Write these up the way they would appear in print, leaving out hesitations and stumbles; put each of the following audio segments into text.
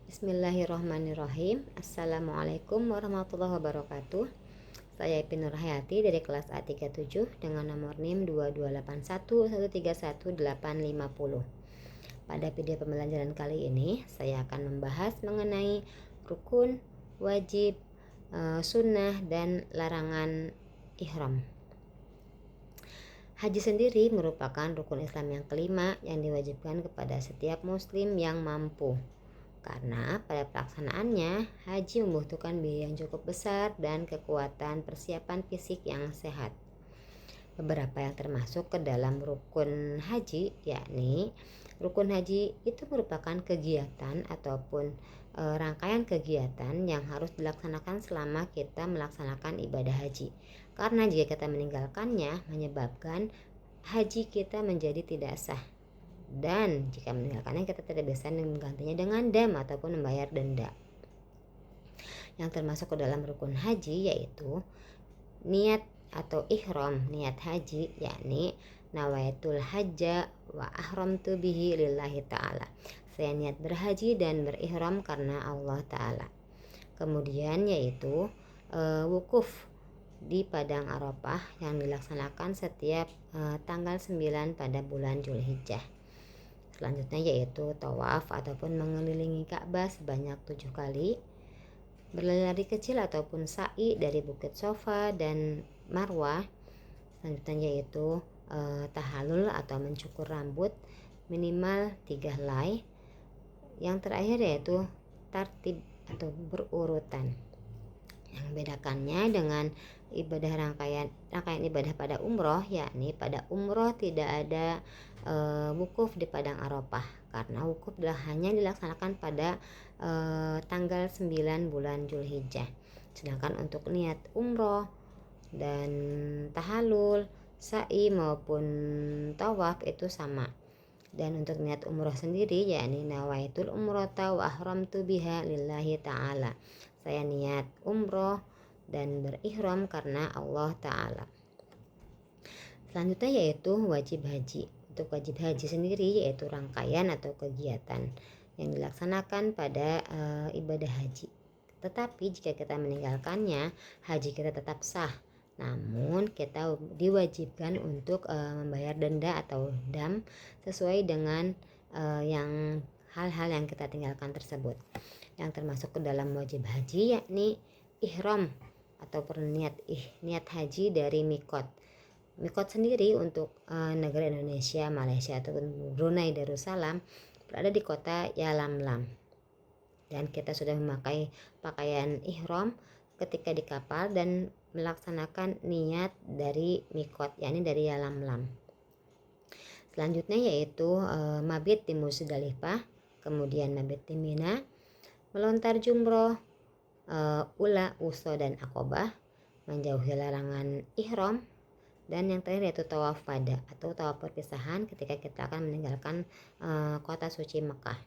Bismillahirrahmanirrahim. Assalamualaikum warahmatullahi wabarakatuh. Saya Ipin Nurhayati dari kelas A37 dengan nomor NIM 2281131850. Pada video pembelajaran kali ini saya akan membahas mengenai rukun, wajib, sunnah, dan larangan ihram. Haji sendiri merupakan rukun Islam yang kelima yang diwajibkan kepada setiap muslim yang mampu. Karena pada pelaksanaannya, haji membutuhkan biaya yang cukup besar dan kekuatan persiapan fisik yang sehat. Beberapa yang termasuk ke dalam rukun haji, yakni rukun haji itu merupakan kegiatan ataupun rangkaian kegiatan yang harus dilaksanakan selama kita melaksanakan ibadah haji. Karena jika kita meninggalkannya, menyebabkan haji kita menjadi tidak sah. Dan jika meninggalkannya, kita tidak bisa menggantinya dengan dam ataupun membayar denda. Yang termasuk ke dalam rukun haji yaitu niat atau ihram. Niat haji yakni nawaitul hajja wa ahramtu bihi lillahi ta'ala. Saya niat berhaji dan berihram karena Allah ta'ala. Kemudian yaitu wukuf di Padang Arafah yang dilaksanakan setiap tanggal 9 pada bulan Zulhijjah. Selanjutnya yaitu tawaf ataupun mengelilingi Ka'bah sebanyak 7 kali, berlari kecil ataupun sa'i dari Bukit Sofa dan Marwah. Selanjutnya yaitu tahalul atau mencukur rambut minimal 3 helai. Yang terakhir yaitu tartib atau berurutan. Yang membedakannya dengan ibadah rangkaian ibadah pada umroh, yakni pada umroh tidak ada wukuf di Padang Arafah karena wukuf hanya dilaksanakan pada tanggal 9 bulan Zulhijjah. Sedangkan untuk niat umroh dan tahalul, sa'i maupun tawaf itu sama. Dan untuk niat umroh sendiri yakni nawaitul umrata wa ahramtu biha lillahi ta'ala. Saya niat umroh dan berihram karena Allah ta'ala. Selanjutnya yaitu wajib haji. Untuk wajib haji sendiri yaitu rangkaian atau kegiatan yang dilaksanakan pada ibadah haji. Tetapi jika kita meninggalkannya, haji kita tetap sah. Namun kita diwajibkan untuk membayar denda atau dam sesuai dengan yang hal-hal yang kita tinggalkan tersebut. Yang termasuk ke dalam wajib haji yakni ihram atau niat haji dari mikot. Mikot sendiri untuk negara Indonesia, Malaysia ataupun Brunei Darussalam berada di kota Yalamlam. Dan kita sudah memakai pakaian ihram ketika di kapal dan melaksanakan niat dari mikot, yakni dari Yalamlam. Selanjutnya yaitu mabit di Musdalifah, kemudian mabit di Mina, melontar jumroh, ula, wusta, dan akobah, menjauhi larangan ihram, dan yang terakhir yaitu tawaf wada atau tawaf perpisahan ketika kita akan meninggalkan kota suci Mekah.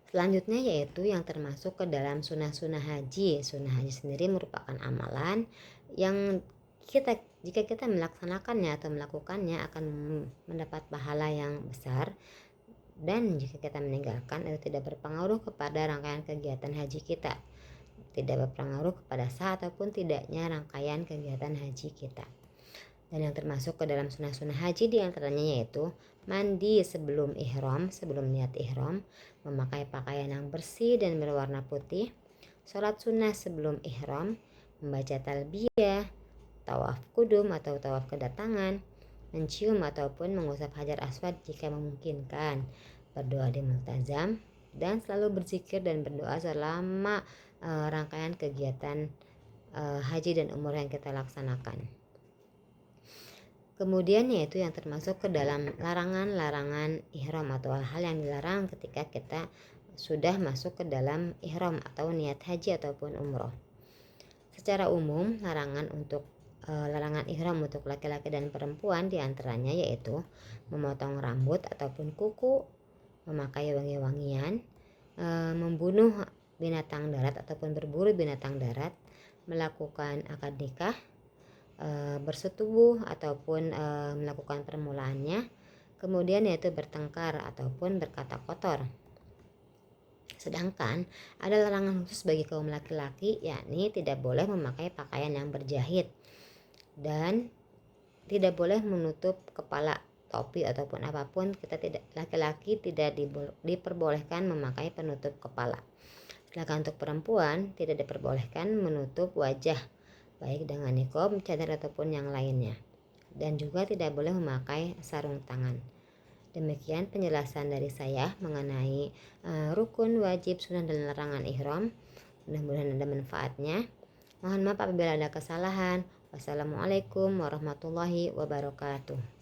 Selanjutnya yaitu yang termasuk ke dalam sunnah-sunnah haji. Sunnah haji sendiri merupakan amalan yang jika kita melaksanakannya atau melakukannya akan mendapat pahala yang besar, dan jika kita meninggalkan itu tidak berpengaruh kepada rangkaian kegiatan haji kita, tidak berpengaruh kepada sah ataupun tidaknya rangkaian kegiatan haji kita. Dan yang termasuk ke dalam sunnah-sunnah haji diantaranya yaitu mandi sebelum ihram, sebelum niat ihram, memakai pakaian yang bersih dan berwarna putih, sholat sunnah sebelum ihram, membaca talbiyah, tawaf kudum atau tawaf kedatangan, mencium ataupun mengusap hajar aswad jika memungkinkan, berdoa di multazam, dan selalu berzikir dan berdoa selama rangkaian kegiatan haji dan umroh yang kita laksanakan. Kemudian yaitu yang termasuk ke dalam larangan-larangan ihram atau hal-hal yang dilarang ketika kita sudah masuk ke dalam ihram atau niat haji ataupun umroh. Secara umum larangan ihram untuk laki-laki dan perempuan diantaranya yaitu memotong rambut ataupun kuku, memakai wangi-wangian, membunuh binatang darat ataupun berburu binatang darat, melakukan akad nikah, bersetubuh ataupun melakukan permulaannya, kemudian yaitu bertengkar ataupun berkata kotor. Sedangkan ada larangan khusus bagi kaum laki-laki, yakni tidak boleh memakai pakaian yang berjahit dan tidak boleh menutup kepala, topi ataupun apapun. Laki-laki tidak diperbolehkan memakai penutup kepala. Sedangkan untuk perempuan tidak diperbolehkan menutup wajah baik dengan niqab, cadar ataupun yang lainnya. Dan juga tidak boleh memakai sarung tangan. Demikian penjelasan dari saya mengenai rukun, wajib, sunnah dan larangan ihram. Mudah-mudahan ada manfaatnya. Mohon maaf apabila ada kesalahan. Wassalamualaikum warahmatullahi wabarakatuh.